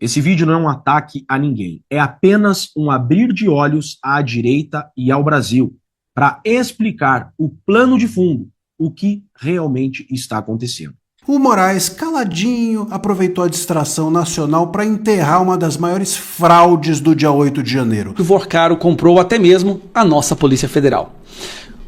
Esse vídeo não é um ataque a ninguém, é apenas um abrir de olhos à direita e ao Brasil para explicar o plano de fundo, o que realmente está acontecendo. O Moraes, caladinho, aproveitou a distração nacional para enterrar uma das maiores fraudes do dia 8 de janeiro. O Vorcaro comprou até mesmo a nossa Polícia Federal.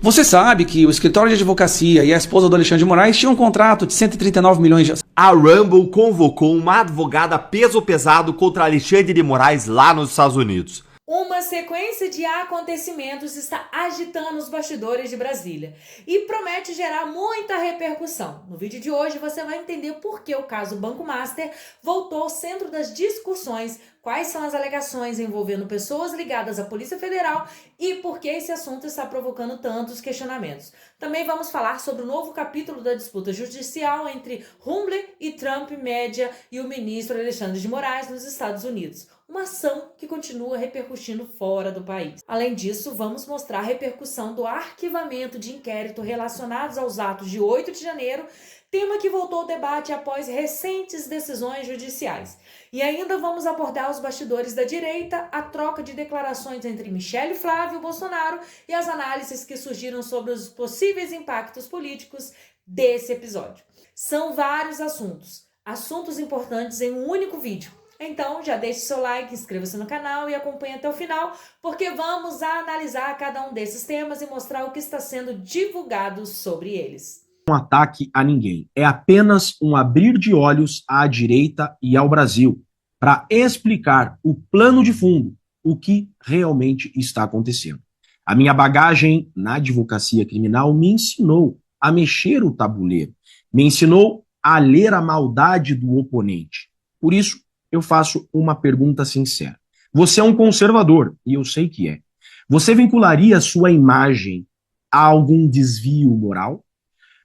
Você sabe que o escritório de advocacia e a esposa do Alexandre de Moraes tinham um contrato de 139 milhões de... A Rumble convocou uma advogada peso pesado contra Alexandre de Moraes lá nos Estados Unidos. Uma sequência de acontecimentos está agitando os bastidores de Brasília e promete gerar muita repercussão. No vídeo de hoje você vai entender por que o caso Banco Master voltou ao centro das discussões, quais são as alegações envolvendo pessoas ligadas à Polícia Federal e por que esse assunto está provocando tantos questionamentos. Também vamos falar sobre o novo capítulo da disputa judicial entre Rumble e Trump Média e o ministro Alexandre de Moraes nos Estados Unidos. Uma ação que continua repercutindo fora do país. Além disso, vamos mostrar a repercussão do arquivamento de inquérito relacionados aos atos de 8 de janeiro, tema que voltou ao debate após recentes decisões judiciais. E ainda vamos abordar os bastidores da direita, a troca de declarações entre Michele e Flávio Bolsonaro e as análises que surgiram sobre os possíveis impactos políticos desse episódio. São vários assuntos importantes em um único vídeo. Então já deixe seu like, inscreva-se no canal e acompanhe até o final, porque vamos analisar cada um desses temas e mostrar o que está sendo divulgado sobre eles. Um ataque a ninguém, é apenas um abrir de olhos à direita e ao Brasil para explicar o plano de fundo, o que realmente está acontecendo. A minha bagagem na advocacia criminal me ensinou a mexer o tabuleiro, me ensinou a ler a maldade do oponente. Por isso, eu faço uma pergunta sincera. Você é um conservador, e eu sei que é. Você vincularia sua imagem a algum desvio moral?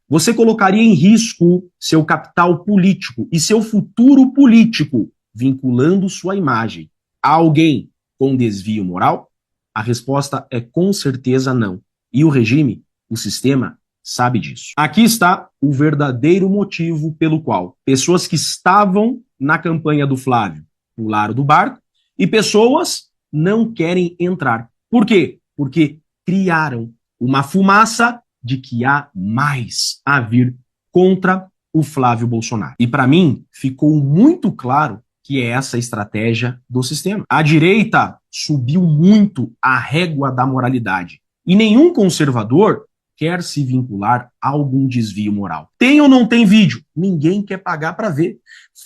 Você colocaria em risco seu capital político e seu futuro político, vinculando sua imagem a alguém com desvio moral? A resposta é com certeza não. E o regime, o sistema, sabe disso. Aqui está o verdadeiro motivo pelo qual pessoas que estavam na campanha do Flávio pularam do barco e pessoas não querem entrar. Por quê? Porque criaram uma fumaça de que há mais a vir contra o Flávio Bolsonaro. E para mim ficou muito claro que é essa a estratégia do sistema. A direita subiu muito a régua da moralidade e nenhum conservador quer se vincular a algum desvio moral. Tem ou não tem vídeo? Ninguém quer pagar para ver.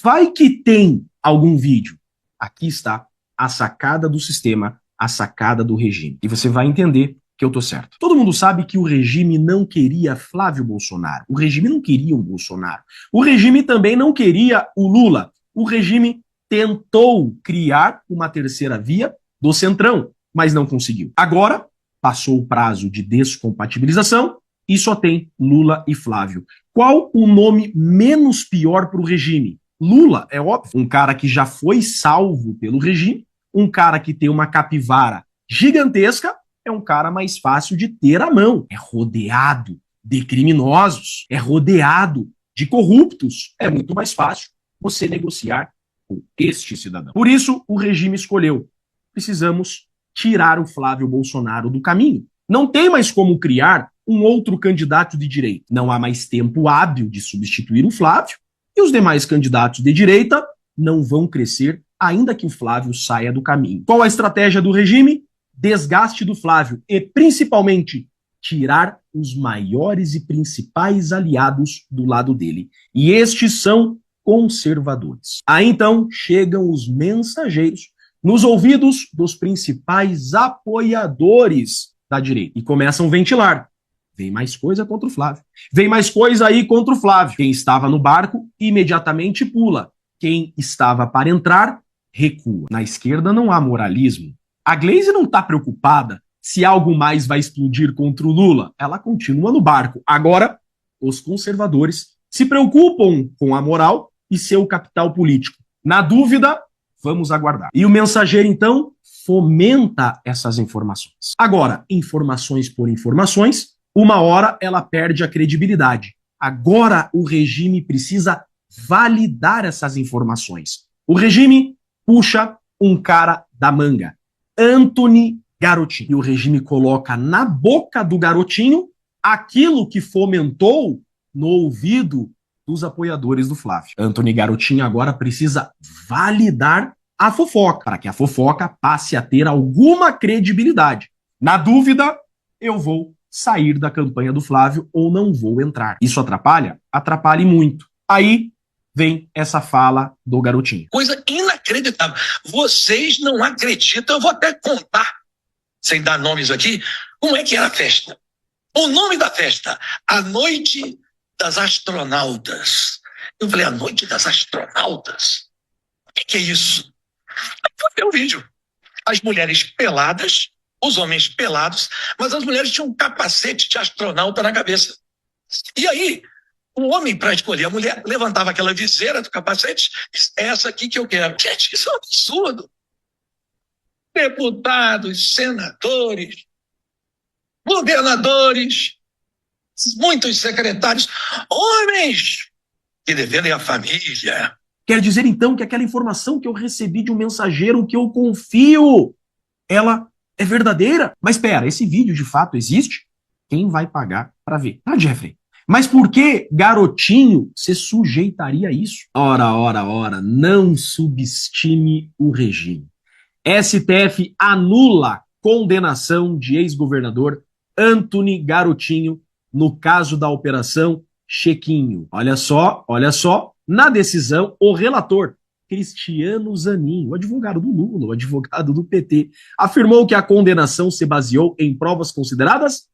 Vai que tem algum vídeo. Aqui está a sacada do sistema, a sacada do regime. E você vai entender que eu tô certo. Todo mundo sabe que o regime não queria Flávio Bolsonaro. O regime não queria o Bolsonaro. O regime também não queria o Lula. O regime tentou criar uma terceira via do Centrão, mas não conseguiu. Agora, passou o prazo de descompatibilização e só tem Lula e Flávio. Qual o nome menos pior para o regime? Lula, é óbvio. Um cara que já foi salvo pelo regime, um cara que tem uma capivara gigantesca, é um cara mais fácil de ter à mão. É rodeado de criminosos, é rodeado de corruptos. É muito mais fácil você negociar com este cidadão. Por isso, o regime escolheu. Precisamos tirar o Flávio Bolsonaro do caminho. Não tem mais como criar um outro candidato de direita. Não há mais tempo hábil de substituir o Flávio e os demais candidatos de direita não vão crescer ainda que o Flávio saia do caminho. Qual a estratégia do regime? Desgaste do Flávio e, principalmente, tirar os maiores e principais aliados do lado dele. E estes são conservadores. Aí então chegam os mensageiros nos ouvidos dos principais apoiadores da direita e começam a ventilar. Vem mais coisa contra o Flávio. Vem mais coisa aí contra o Flávio. Quem estava no barco imediatamente pula. Quem estava para entrar, recua. Na esquerda não há moralismo. A Glaze não está preocupada se algo mais vai explodir contra o Lula. Ela continua no barco. Agora, os conservadores se preocupam com a moral e seu capital político. Na dúvida, vamos aguardar. E o mensageiro, então, fomenta essas informações. Agora, informações por informações, uma hora ela perde a credibilidade. Agora o regime precisa validar essas informações. O regime puxa um cara da manga, Antony Garotinho. E o regime coloca na boca do garotinho aquilo que fomentou no ouvido dos apoiadores do Flávio. Antony Garotinho agora precisa validar a fofoca, para que a fofoca passe a ter alguma credibilidade. Na dúvida, eu vou sair da campanha do Flávio ou não vou entrar. Isso atrapalha? Atrapalha muito. Aí vem essa fala do garotinho. Coisa inacreditável. Vocês não acreditam, eu vou até contar, sem dar nomes aqui, como é que era a festa. O nome da festa, A Noite das Astronautas. Eu falei, A Noite das Astronautas? O que é isso? Foi ver o vídeo. As mulheres peladas, os homens pelados, mas as mulheres tinham um capacete de astronauta na cabeça. E aí, o homem, para escolher a mulher, levantava aquela viseira do capacete e disse, é essa aqui que eu quero. Gente, isso é um absurdo. Deputados, senadores, governadores, muitos secretários, homens que defendem a família. Quer dizer, então, que aquela informação que eu recebi de um mensageiro que eu confio, ela é verdadeira? Mas espera, esse vídeo de fato existe? Quem vai pagar para ver? Tá, Jeffrey? Mas por que garotinho se sujeitaria a isso? Ora, não subestime o regime. STF anula condenação de ex-governador Antony Garotinho no caso da Operação Chequinho. Olha só, na decisão, o relator, Cristiano Zanin, o advogado do Lula, o advogado do PT, afirmou que a condenação se baseou em provas consideradas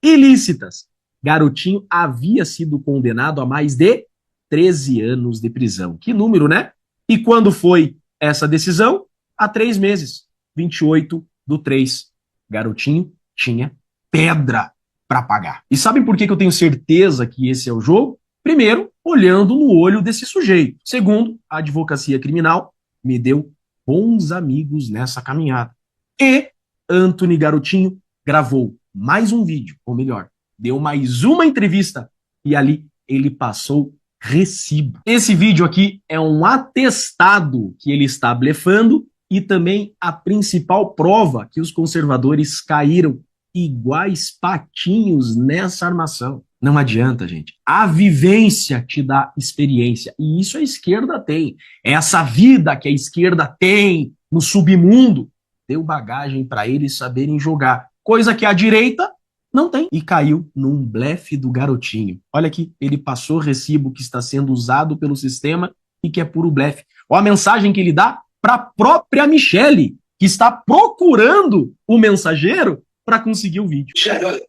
ilícitas. Garotinho havia sido condenado a mais de 13 anos de prisão. Que número, né? E quando foi essa decisão? Há 3 meses, 28/3. Garotinho tinha pedra para pagar. E sabem por que eu tenho certeza que esse é o jogo? Primeiro, olhando no olho desse sujeito. Segundo, a advocacia criminal me deu bons amigos nessa caminhada. E Antony Garotinho gravou mais um vídeo, ou melhor, deu mais uma entrevista e ali ele passou recibo. Esse vídeo aqui é um atestado que ele está blefando e também a principal prova que os conservadores caíram iguais patinhos nessa armação. Não adianta, gente. A vivência te dá experiência. E isso a esquerda tem. Essa vida que a esquerda tem no submundo deu bagagem para eles saberem jogar. Coisa que a direita não tem. E caiu num blefe do garotinho. Olha aqui, ele passou recibo que está sendo usado pelo sistema e que é puro blefe. Olha a mensagem que ele dá para a própria Michele, que está procurando o mensageiro para conseguir o vídeo. Michele, olha,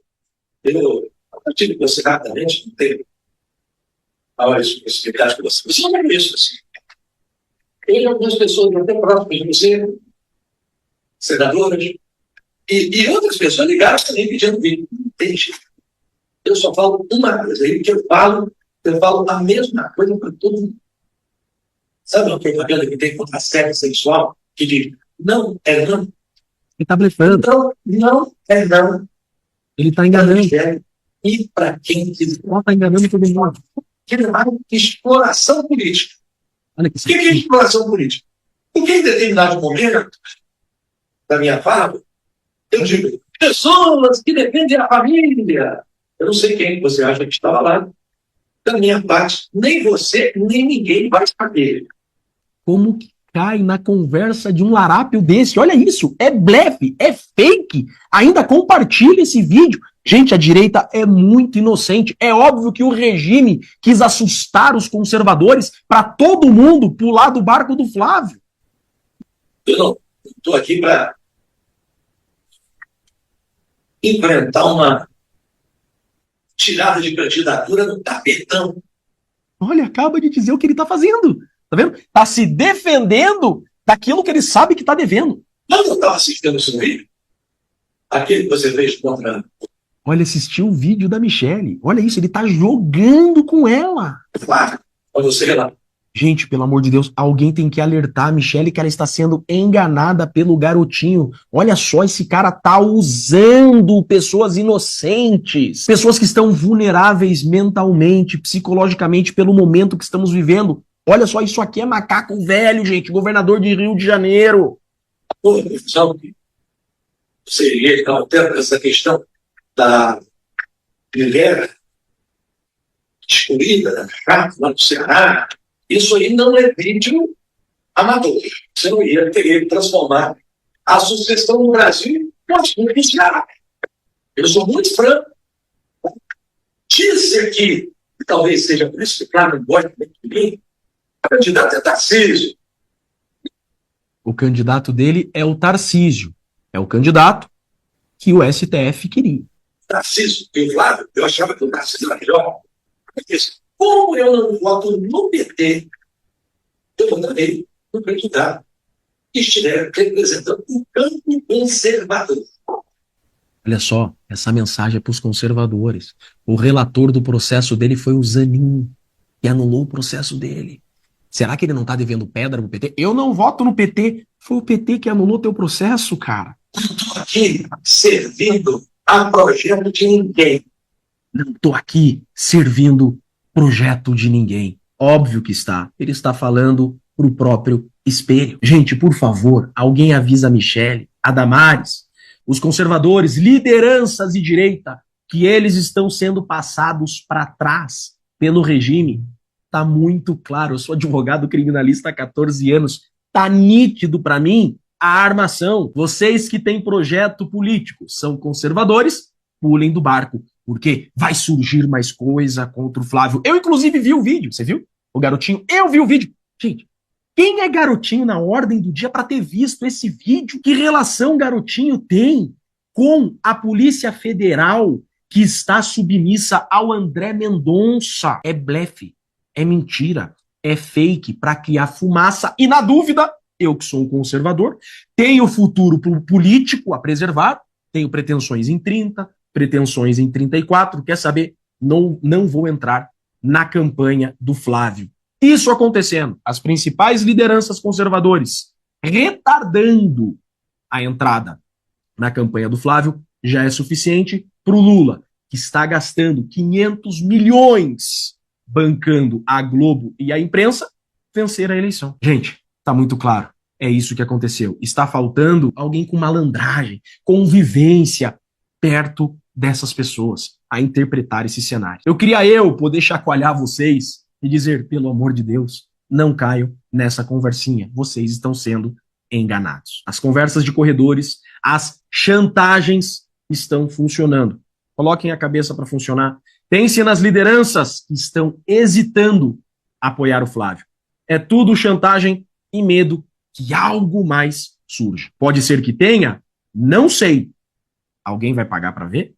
eu tive que você rapidamente, não tem possibilidade que você não é isso, assim. Tem algumas pessoas até próximas de você, senadoras, e outras pessoas ligaram também pedindo vídeo. Entende? Eu só falo uma coisa aí, que eu falo a mesma coisa para todo mundo. Sabe uma propaganda que tem contra a assédio sexual? Que diz, não é não. Ele tá blefando. Então, não é não. Ele tá enganando. E para quem quiser. Ele tá enganando todo mundo. Que é exploração política. Olha que O que é exploração política? Porque em determinado momento da minha fala, eu digo, pessoas que defendem a família. Eu não sei quem você acha que estava lá. Da minha parte, nem você, nem ninguém vai saber. Como que cai na conversa de um larápio desse? Olha isso, é blefe, é fake. Ainda compartilha esse vídeo. Gente, a direita é muito inocente. É óbvio que o regime quis assustar os conservadores para todo mundo pular do barco do Flávio. Eu não estou aqui para enfrentar uma tirada de candidatura no tapetão. Olha, acaba de dizer o que ele tá fazendo. Tá vendo? Tá se defendendo daquilo que ele sabe que tá devendo. Quando eu estava assistindo esse vídeo, aquele que você fez contra... Olha, assistiu o vídeo da Michele. Olha isso, ele tá jogando com ela. Claro, quando você lá. Gente, pelo amor de Deus, alguém tem que alertar a Michele que ela está sendo enganada pelo garotinho. Olha só, esse cara tá usando pessoas inocentes, pessoas que estão vulneráveis mentalmente, psicologicamente, pelo momento que estamos vivendo. Olha só, isso aqui é macaco velho, gente, governador de Rio de Janeiro. Houve confusão que seria então, até essa questão da mulher excluída da casa lá no Ceará. Isso aí não é vídeo amador. Você não ia querer transformar a sucessão no Brasil em assunto do Ceará. Eu sou muito franco. Dizer que talvez seja por isso que o cara não gosta muito de mim, o candidato é Tarcísio. O candidato dele é o Tarcísio. É o candidato que o STF queria. Tarcísio, eu achava que o Tarcísio era melhor. Mas, como eu não voto no PT, eu votarei no candidato que estiver representando o campo conservador. Olha só, essa mensagem é para os conservadores. O relator do processo dele foi o Zanin, que anulou o processo dele. Será que ele não está devendo pedra pro PT? Eu não voto no PT. Foi o PT que anulou teu processo, cara. Não estou aqui servindo a projeto de ninguém. Não estou aqui servindo projeto de ninguém. Óbvio que está. Ele está falando pro próprio espelho. Gente, por favor, alguém avisa a Michele, a Damares, os conservadores, lideranças de direita, que eles estão sendo passados para trás pelo regime. Tá muito claro. Eu sou advogado criminalista há 14 anos. Tá nítido para mim a armação. Vocês que têm projeto político, são conservadores, pulem do barco. Porque vai surgir mais coisa contra o Flávio. Eu, inclusive, vi o vídeo. Você viu? O garotinho. Eu vi o vídeo. Gente, quem é garotinho na ordem do dia para ter visto esse vídeo? Que relação garotinho tem com a Polícia Federal que está submissa ao André Mendonça? É blefe, é mentira, é fake para criar fumaça. E na dúvida, eu que sou um conservador, tenho futuro político a preservar, tenho pretensões em 30, pretensões em 34, quer saber? Não vou entrar na campanha do Flávio. Isso acontecendo, as principais lideranças conservadores retardando a entrada na campanha do Flávio, já é suficiente para o Lula, que está gastando 500 milhões bancando a Globo e a imprensa, vencer a eleição. Gente, tá muito claro, é isso que aconteceu. Está faltando alguém com malandragem, convivência perto dessas pessoas a interpretar esse cenário. Eu queria poder chacoalhar vocês e dizer, pelo amor de Deus, não caiam nessa conversinha. Vocês estão sendo enganados. As conversas de corredores, as chantagens estão funcionando. Coloquem a cabeça para funcionar. Pense nas lideranças que estão hesitando a apoiar o Flávio. É tudo chantagem e medo que algo mais surja. Pode ser que tenha? Não sei. Alguém vai pagar para ver?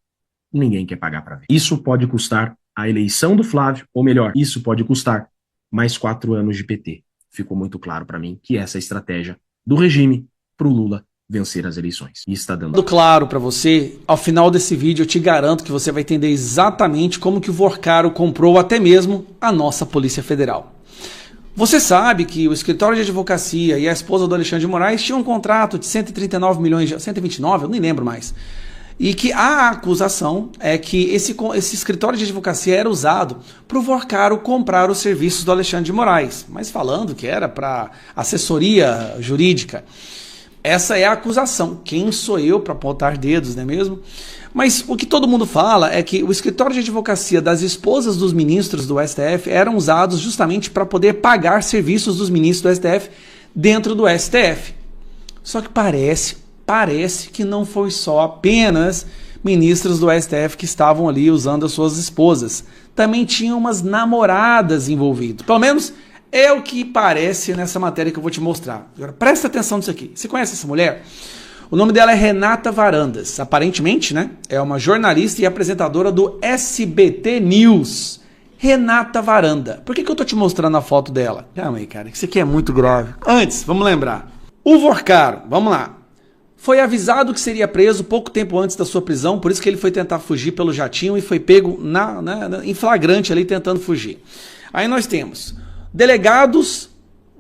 Ninguém quer pagar para ver. Isso pode custar a eleição do Flávio, ou melhor, isso pode custar mais 4 anos de PT. Ficou muito claro para mim que essa é a estratégia do regime para o Lula vencer as eleições. E está dando claro para você. Ao final desse vídeo eu te garanto que você vai entender exatamente como que o Vorcaro comprou até mesmo a nossa Polícia Federal. Você sabe que o escritório de advocacia e a esposa do Alexandre de Moraes tinham um contrato de 139 milhões de... 129? Eu nem lembro mais. E que a acusação é que esse escritório de advocacia era usado para o Vorcaro comprar os serviços do Alexandre de Moraes, mas falando que era para assessoria jurídica. Essa é a acusação. Quem sou eu para apontar dedos, não é mesmo? Mas o que todo mundo fala é que o escritório de advocacia das esposas dos ministros do STF eram usados justamente para poder pagar serviços dos ministros do STF dentro do STF. Só que parece que não foi só apenas ministros do STF que estavam ali usando as suas esposas. Também tinham umas namoradas envolvidas. Pelo menos é o que parece nessa matéria que eu vou te mostrar. Agora, presta atenção nisso aqui. Você conhece essa mulher? O nome dela é Renata Varandas. Aparentemente, né? É uma jornalista e apresentadora do SBT News. Renata Varanda. Por que eu tô te mostrando a foto dela? Calma aí, cara. Isso aqui é muito grave. Antes, vamos lembrar. O Vorcaro, vamos lá. Foi avisado que seria preso pouco tempo antes da sua prisão, por isso que ele foi tentar fugir pelo jatinho e foi pego em flagrante ali tentando fugir. Aí nós temos delegados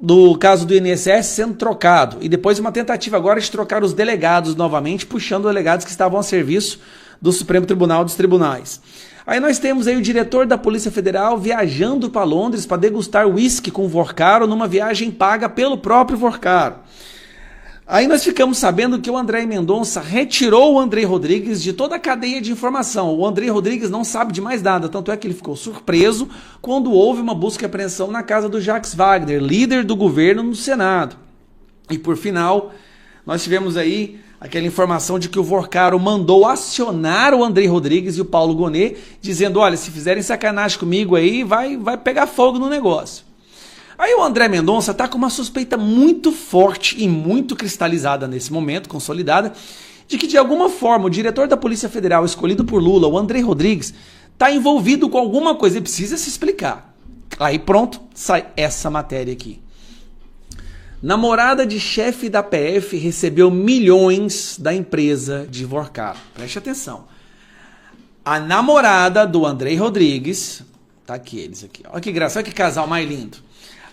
do caso do INSS sendo trocado e depois uma tentativa agora de trocar os delegados novamente, puxando delegados que estavam a serviço do Supremo Tribunal dos Tribunais. Aí nós temos aí o diretor da Polícia Federal viajando para Londres para degustar uísque com Vorcaro numa viagem paga pelo próprio Vorcaro. Aí nós ficamos sabendo que o André Mendonça retirou o Andrei Rodrigues de toda a cadeia de informação. O Andrei Rodrigues não sabe de mais nada, tanto é que ele ficou surpreso quando houve uma busca e apreensão na casa do Jacques Wagner, líder do governo no Senado. E por final, nós tivemos aí aquela informação de que o Vorcaro mandou acionar o Andrei Rodrigues e o Paulo Gonet, dizendo, olha, se fizerem sacanagem comigo aí, vai pegar fogo no negócio. Aí o André Mendonça está com uma suspeita muito forte e muito cristalizada nesse momento, consolidada, de que de alguma forma o diretor da Polícia Federal escolhido por Lula, o Andrei Rodrigues, está envolvido com alguma coisa e precisa se explicar. Aí pronto, sai essa matéria aqui. Namorada de chefe da PF recebeu milhões da empresa de Vorcaro. Preste atenção. A namorada do Andrei Rodrigues, tá aqui eles aqui, olha que graça, olha que casal mais lindo.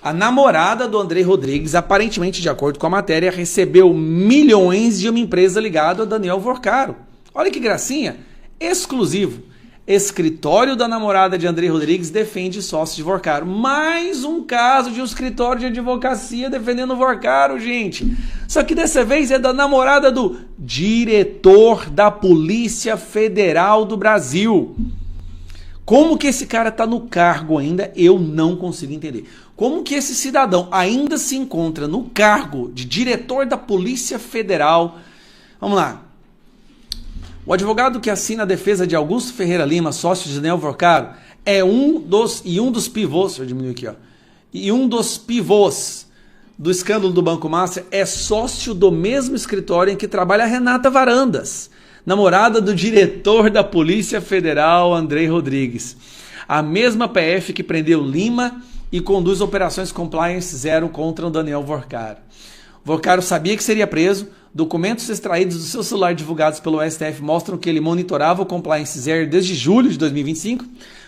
A namorada do Andrei Rodrigues, aparentemente, de acordo com a matéria, recebeu milhões de uma empresa ligada a Daniel Vorcaro. Olha que gracinha, exclusivo. Escritório da namorada de Andrei Rodrigues defende sócio de Vorcaro. Mais um caso de um escritório de advocacia defendendo Vorcaro, gente. Só que dessa vez é da namorada do diretor da Polícia Federal do Brasil. Como que esse cara está no cargo ainda, eu não consigo entender. Como que esse cidadão ainda se encontra no cargo de diretor da Polícia Federal? Vamos lá. O advogado que assina a defesa de Augusto Ferreira Lima, sócio de Daniel Vorcaro, é um dos pivôs, deixa eu diminuir aqui, ó. E um dos pivôs do escândalo do Banco Master é sócio do mesmo escritório em que trabalha a Renata Varandas, namorada do diretor da Polícia Federal, Andrei Rodrigues. A mesma PF que prendeu Lima e conduz operações Compliance Zero contra o Daniel Vorcaro. Vorcaro sabia que seria preso. Documentos extraídos do seu celular divulgados pelo STF mostram que ele monitorava o Compliance Zero desde julho de 2025,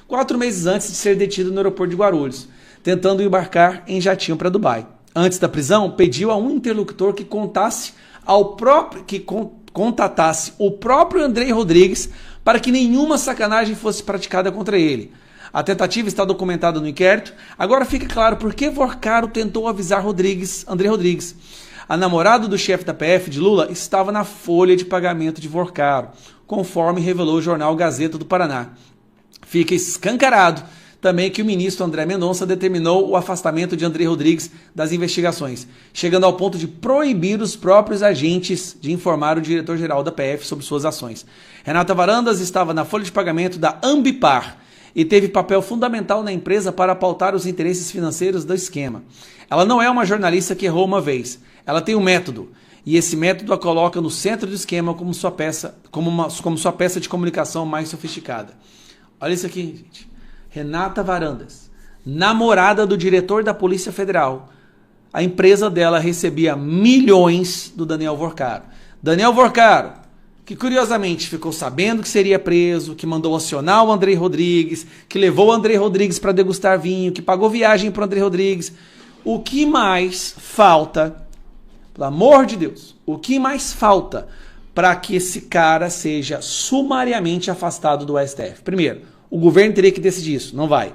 4 meses antes de ser detido no aeroporto de Guarulhos, tentando embarcar em jatinho para Dubai. Antes da prisão, pediu a um interlocutor que contatasse o próprio Andrei Rodrigues para que nenhuma sacanagem fosse praticada contra ele. A tentativa está documentada no inquérito. Agora fica claro por que Vorcaro tentou avisar Andrei Rodrigues. A namorada do chefe da PF de Lula estava na folha de pagamento de Vorcaro, conforme revelou o jornal Gazeta do Paraná. Fica escancarado também que o ministro André Mendonça determinou o afastamento de Andrei Rodrigues das investigações, chegando ao ponto de proibir os próprios agentes de informar o diretor-geral da PF sobre suas ações. Renata Varandas estava na folha de pagamento da Ambipar e teve papel fundamental na empresa para pautar os interesses financeiros do esquema. Ela não é uma jornalista que errou uma vez. Ela tem um método, e esse método a coloca no centro do esquema como sua peça de comunicação mais sofisticada. Olha isso aqui, gente. Renata Varandas, namorada do diretor da Polícia Federal. A empresa dela recebia milhões do Daniel Vorcaro. Daniel Vorcaro, que curiosamente ficou sabendo que seria preso, que mandou acionar o Andrei Rodrigues, que levou o Andrei Rodrigues para degustar vinho, que pagou viagem para o Andrei Rodrigues. O que mais falta, pelo amor de Deus, o que mais falta para que esse cara seja sumariamente afastado do STF? Primeiro, o governo teria que decidir isso, não vai.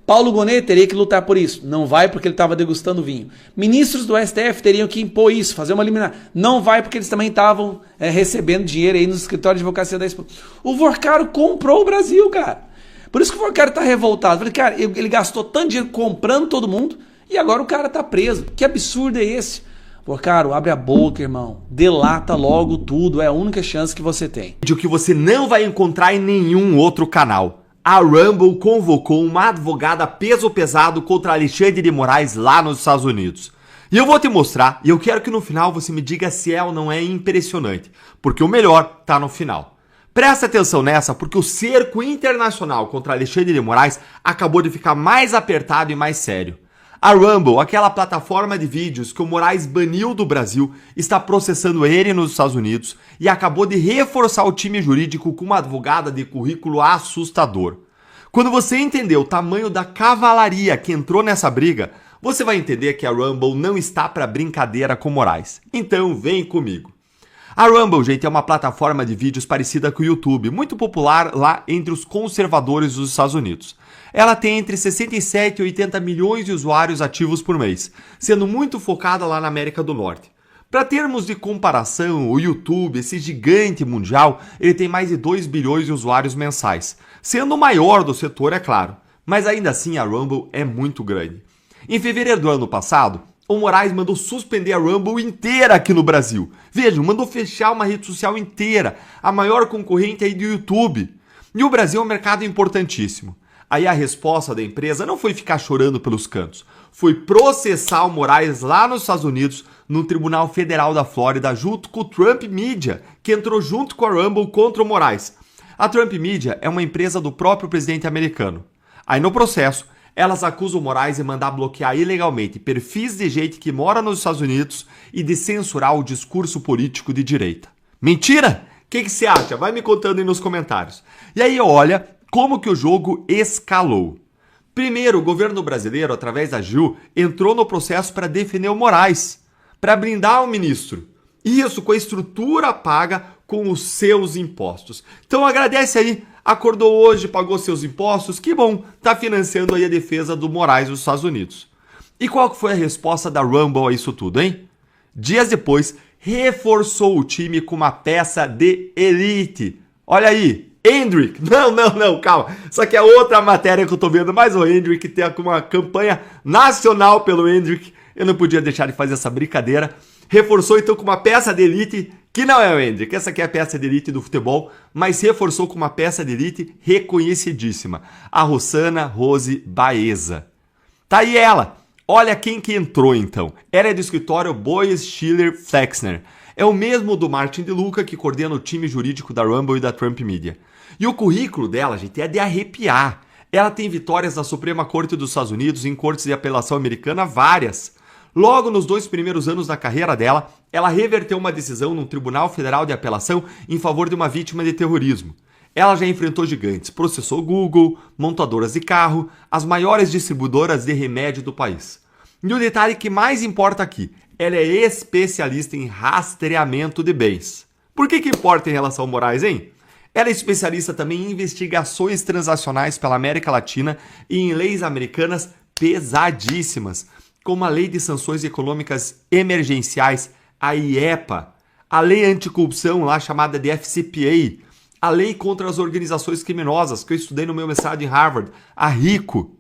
Paulo Gonet teria que lutar por isso, não vai porque ele estava degustando vinho. Ministros do STF teriam que impor isso, fazer uma liminar, não vai porque eles também estavam recebendo dinheiro aí nos escritórios de advocacia da Expo. O Vorcaro comprou o Brasil, cara. Por isso que o Vorcaro está revoltado. Falei, cara, ele gastou tanto dinheiro comprando todo mundo e agora o cara está preso. Que absurdo é esse? Vorcaro, abre a boca, irmão. Delata logo tudo, é a única chance que você tem. Vídeo que você não vai encontrar em nenhum outro canal. A Rumble convocou uma advogada peso pesado contra Alexandre de Moraes lá nos Estados Unidos. E eu vou te mostrar, e eu quero que no final você me diga se é ou não é impressionante, porque o melhor tá no final. Presta atenção nessa, porque o cerco internacional contra Alexandre de Moraes acabou de ficar mais apertado e mais sério. A Rumble, aquela plataforma de vídeos que o Moraes baniu do Brasil, está processando ele nos Estados Unidos e acabou de reforçar o time jurídico com uma advogada de currículo assustador. Quando você entender o tamanho da cavalaria que entrou nessa briga, você vai entender que a Rumble não está para brincadeira com Moraes. Então vem comigo. A Rumble, gente, é uma plataforma de vídeos parecida com o YouTube, muito popular lá entre os conservadores dos Estados Unidos. Ela tem entre 67 e 80 milhões de usuários ativos por mês, sendo muito focada lá na América do Norte. Para termos de comparação, o YouTube, esse gigante mundial, ele tem mais de 2 bilhões de usuários mensais, sendo o maior do setor, é claro, mas ainda assim a Rumble é muito grande. Em fevereiro do ano passado, o Moraes mandou suspender a Rumble inteira aqui no Brasil. Vejam, mandou fechar uma rede social inteira, a maior concorrente aí do YouTube. E o Brasil é um mercado importantíssimo. Aí a resposta da empresa não foi ficar chorando pelos cantos, foi processar o Moraes lá nos Estados Unidos, no Tribunal Federal da Flórida, junto com o Trump Media, que entrou junto com a Rumble contra o Moraes. A Trump Media é uma empresa do próprio presidente americano. Aí no processo, elas acusam o Moraes de mandar bloquear ilegalmente perfis de gente que mora nos Estados Unidos e de censurar o discurso político de direita. Mentira? O que você acha? Vai me contando aí nos comentários. E aí olha como que o jogo escalou. Primeiro, o governo brasileiro, através da Gil, entrou no processo para defender o Moraes, para blindar o ministro. Isso com a estrutura paga com os seus impostos. Então agradece aí, acordou hoje, pagou seus impostos, que bom, tá financiando aí a defesa do Moraes dos Estados Unidos. E qual foi a resposta da Rumble a isso tudo, hein? Dias depois, reforçou o time com uma peça de elite. Olha aí, Hendrick. Não, calma. Isso aqui é outra matéria que eu tô vendo, mas o Hendrick tem uma campanha nacional pelo Hendrick. Eu não podia deixar de fazer essa brincadeira. Reforçou então com uma peça de elite, que não é o Hendrick, essa aqui é a peça de elite do futebol, mas reforçou com uma peça de elite reconhecidíssima, a Rossana Rose Baeza. Tá aí ela. Olha quem que entrou então. Ela é do escritório Boies Schiller Flexner. É o mesmo do Martin De Luca, que coordena o time jurídico da Rumble e da Trump Media. E o currículo dela, gente, é de arrepiar. Ela tem vitórias na Suprema Corte dos Estados Unidos, em cortes de apelação americana, várias. Logo nos 2 primeiros anos da carreira dela, ela reverteu uma decisão no Tribunal Federal de Apelação em favor de uma vítima de terrorismo. Ela já enfrentou gigantes, processou Google, montadoras de carro, as maiores distribuidoras de remédio do país. E o detalhe que mais importa aqui, ela é especialista em rastreamento de bens. Por que importa em relação ao Moraes, hein? Ela é especialista também em investigações transacionais pela América Latina e em leis americanas pesadíssimas, como a Lei de Sanções Econômicas Emergenciais, a IEPA, a Lei Anticorrupção, lá chamada de FCPA, a Lei contra as Organizações Criminosas, que eu estudei no meu mestrado em Harvard, a RICO.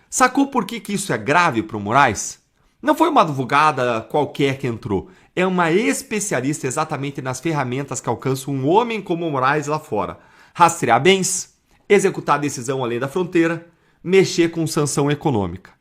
Sacou por que isso é grave para o Moraes? Não foi uma advogada qualquer que entrou, é uma especialista exatamente nas ferramentas que alcançam um homem como o Moraes lá fora. Rastrear bens, executar decisão além da fronteira, mexer com sanção econômica.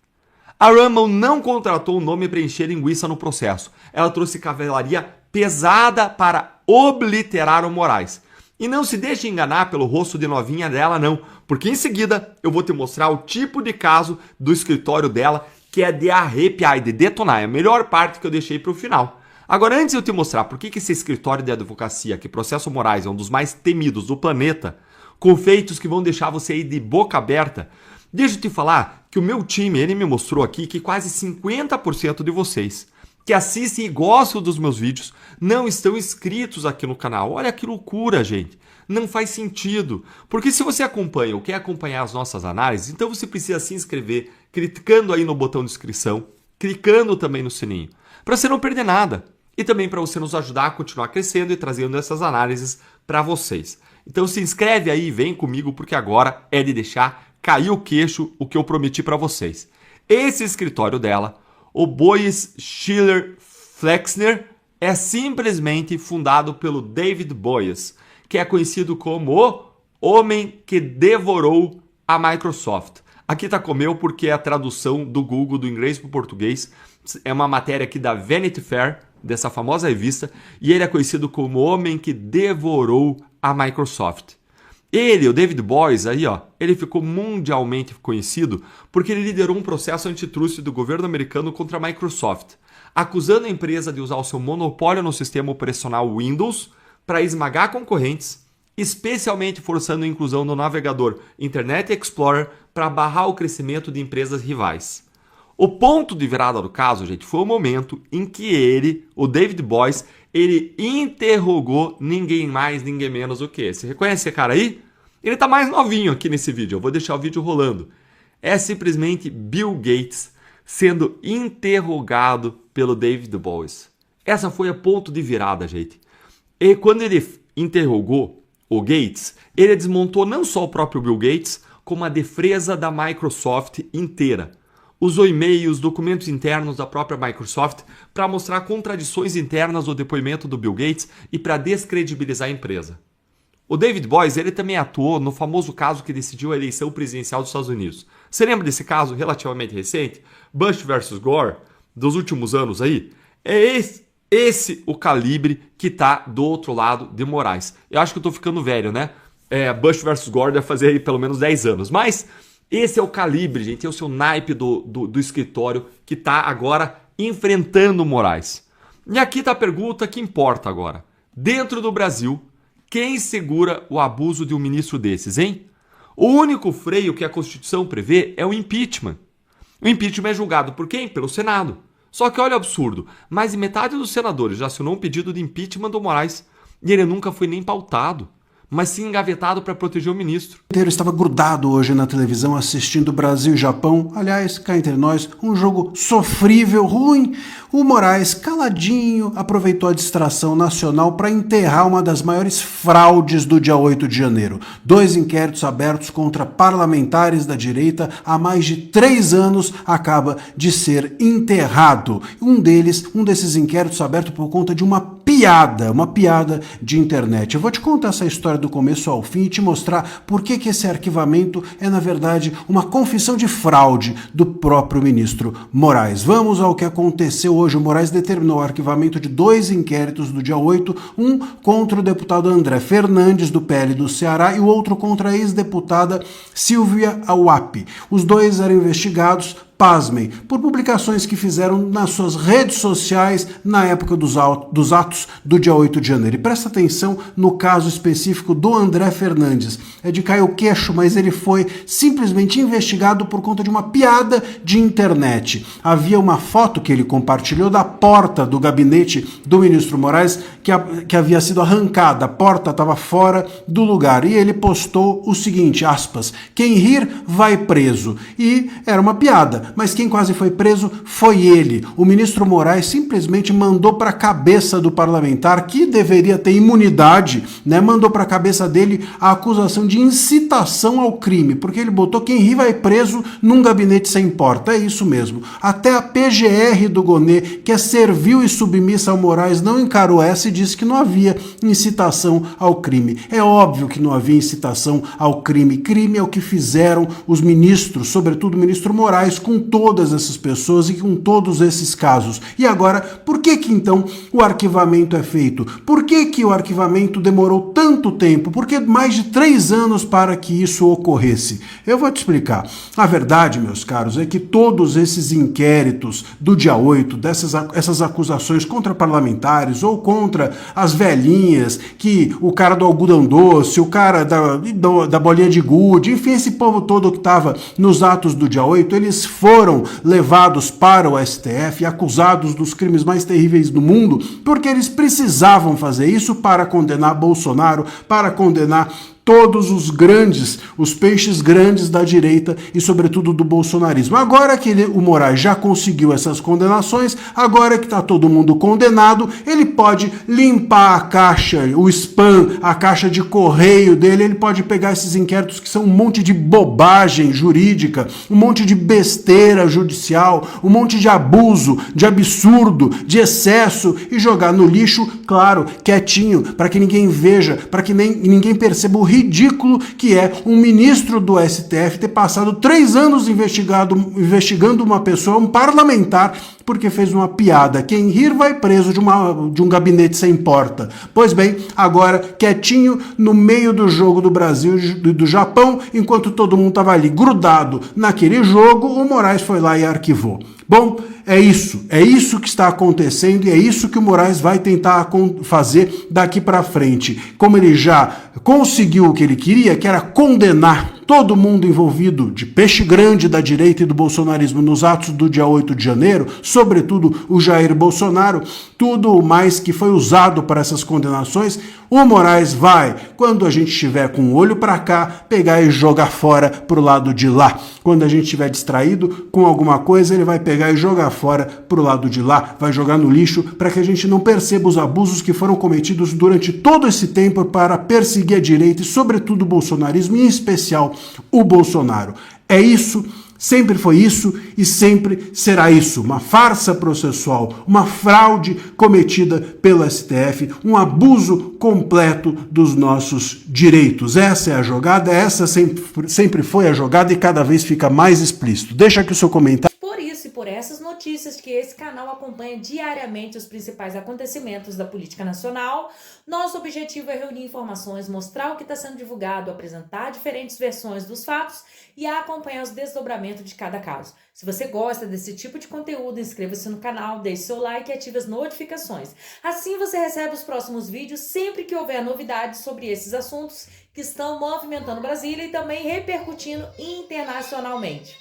A Rumble não contratou um nome para encher linguiça no processo. Ela trouxe cavalaria pesada para obliterar o Moraes. E não se deixe enganar pelo rosto de novinha dela, não. Porque em seguida eu vou te mostrar o tipo de caso do escritório dela que é de arrepiar e de detonar. É a melhor parte que eu deixei para o final. Agora, antes de eu te mostrar por que esse escritório de advocacia que processa o Moraes é um dos mais temidos do planeta, com feitos que vão deixar você aí de boca aberta, deixa eu te falar que o meu time, ele me mostrou aqui que quase 50% de vocês que assistem e gostam dos meus vídeos não estão inscritos aqui no canal. Olha que loucura, gente. Não faz sentido. Porque se você acompanha ou quer acompanhar as nossas análises, então você precisa se inscrever, clicando aí no botão de inscrição, clicando também no sininho, para você não perder nada. E também para você nos ajudar a continuar crescendo e trazendo essas análises para vocês. Então se inscreve aí e vem comigo, porque agora é de deixar cair o queixo o que eu prometi para vocês. Esse escritório dela, o Boies Schiller Flexner, é simplesmente fundado pelo David Boies, que é conhecido como o homem que devorou a Microsoft. Aqui tá com meu porque é a tradução do Google do inglês para o português. É uma matéria aqui da Vanity Fair, dessa famosa revista, e ele é conhecido como o homem que devorou a Microsoft. Ele, o David Boies, aí, ó, ele ficou mundialmente conhecido porque ele liderou um processo antitruste do governo americano contra a Microsoft, acusando a empresa de usar o seu monopólio no sistema operacional Windows para esmagar concorrentes, especialmente forçando a inclusão do navegador Internet Explorer para barrar o crescimento de empresas rivais. O ponto de virada do caso, gente, foi o momento em que ele, o David Boies, ele interrogou ninguém mais, ninguém menos do que. Você reconhece esse cara aí? Ele tá mais novinho aqui nesse vídeo, eu vou deixar o vídeo rolando. É simplesmente Bill Gates sendo interrogado pelo David Boies. Essa foi a ponto de virada, gente. E quando ele interrogou o Gates, ele desmontou não só o próprio Bill Gates, como a defesa da Microsoft inteira. Usou e-mails, documentos internos da própria Microsoft para mostrar contradições internas do depoimento do Bill Gates e para descredibilizar a empresa. O David Boies, ele também atuou no famoso caso que decidiu a eleição presidencial dos Estados Unidos. Você lembra desse caso relativamente recente? Bush versus Gore, dos últimos anos aí? É esse o calibre que tá do outro lado de Moraes. Eu acho que eu tô ficando velho, né? Bush versus Gore deve fazer aí pelo menos 10 anos. Mas esse é o calibre, gente. Esse é o naipe do escritório que tá agora enfrentando o Moraes. E aqui tá a pergunta que importa agora. Dentro do Brasil, quem segura o abuso de um ministro desses, hein? O único freio que a Constituição prevê é o impeachment. O impeachment é julgado por quem? Pelo Senado. Só que olha o absurdo, mais de metade dos senadores já assinou um pedido de impeachment do Moraes e ele nunca foi nem pautado, mas sim engavetado para proteger o ministro. Ele estava grudado hoje na televisão assistindo Brasil e Japão. Aliás, cá entre nós, um jogo sofrível, ruim. O Moraes, caladinho, aproveitou a distração nacional para enterrar uma das maiores fraudes do dia 8 de janeiro. 2 inquéritos abertos contra parlamentares da direita há mais de 3 anos acaba de ser enterrado. Um desses inquéritos aberto por conta de uma piada de internet. Eu vou te contar essa história do começo ao fim e te mostrar por que esse arquivamento é, na verdade, uma confissão de fraude do próprio ministro Moraes. Vamos ao que aconteceu hoje. O Moraes determinou o arquivamento de 2 inquéritos do dia 8, um contra o deputado André Fernandes, do PL do Ceará, e o outro contra a ex-deputada Silvia Auap. Os 2 eram investigados, pasmem, por publicações que fizeram nas suas redes sociais na época dos atos do dia 8 de janeiro. E presta atenção no caso específico do André Fernandes. É de cair o queixo, mas ele foi simplesmente investigado por conta de uma piada de internet. Havia uma foto que ele compartilhou da porta do gabinete do ministro Moraes que havia sido arrancada. A porta estava fora do lugar. E ele postou o seguinte, aspas, quem rir vai preso. E era uma piada. Mas quem quase foi preso foi ele. O ministro Moraes simplesmente mandou para a cabeça do parlamentar, que deveria ter imunidade, né? Mandou para a cabeça dele a acusação de incitação ao crime, porque ele botou quem ri vai preso num gabinete sem porta. É isso mesmo. Até a PGR do Gonê, que é servil e submissa ao Moraes, não encarou essa e disse que não havia incitação ao crime. É óbvio que não havia incitação ao crime. Crime é o que fizeram os ministros, sobretudo o ministro Moraes, com todas essas pessoas e com todos esses casos. E agora, por que então o arquivamento é feito? Por que o arquivamento demorou tanto tempo? Por que mais de 3 anos para que isso ocorresse? Eu vou te explicar. A verdade, meus caros, é que todos esses inquéritos do dia 8, essas acusações contra parlamentares ou contra as velhinhas, que o cara do algodão doce, o cara da bolinha de gude, enfim, esse povo todo que estava nos atos do dia 8, eles foram levados para o STF, acusados dos crimes mais terríveis do mundo, porque eles precisavam fazer isso para condenar Bolsonaro, para condenar todos os peixes grandes da direita e sobretudo do bolsonarismo. Agora que o Moraes já conseguiu essas condenações, agora que está todo mundo condenado, ele pode limpar a caixa, o spam, a caixa de correio dele, ele pode pegar esses inquéritos que são um monte de bobagem jurídica, um monte de besteira judicial, um monte de abuso, de absurdo, de excesso e jogar no lixo, claro, quietinho, para que ninguém veja, para que ninguém perceba o ridículo que é um ministro do STF ter passado 3 anos investigando uma pessoa, um parlamentar, porque fez uma piada. Quem rir vai preso de um gabinete sem porta. Pois bem, agora, quietinho, no meio do jogo do Brasil e do Japão, enquanto todo mundo estava ali grudado naquele jogo, o Moraes foi lá e arquivou. Bom, é isso que está acontecendo e é isso que o Moraes vai tentar fazer daqui para frente. Como ele já conseguiu o que ele queria, que era condenar todo mundo envolvido de peixe grande da direita e do bolsonarismo nos atos do dia 8 de janeiro, sobretudo o Jair Bolsonaro, tudo mais que foi usado para essas condenações, o Moraes vai, quando a gente estiver com o olho para cá, pegar e jogar fora pro lado de lá. Quando a gente estiver distraído com alguma coisa, ele vai pegar e jogar fora pro lado de lá, vai jogar no lixo para que a gente não perceba os abusos que foram cometidos durante todo esse tempo para perseguir a direita e, sobretudo, o bolsonarismo, em especial o Bolsonaro. É isso. Sempre foi isso e sempre será isso. Uma farsa processual, uma fraude cometida pelo STF, um abuso completo dos nossos direitos. Essa é a jogada, essa sempre foi a jogada e cada vez fica mais explícito. Deixa aqui o seu comentário. Por isso e por essas notícias que esse canal acompanha diariamente os principais acontecimentos da política nacional, nosso objetivo é reunir informações, mostrar o que está sendo divulgado, apresentar diferentes versões dos fatos e acompanhar os desdobramentos de cada caso. Se você gosta desse tipo de conteúdo, inscreva-se no canal, deixe seu like e ative as notificações. Assim você recebe os próximos vídeos sempre que houver novidades sobre esses assuntos que estão movimentando Brasília e também repercutindo internacionalmente.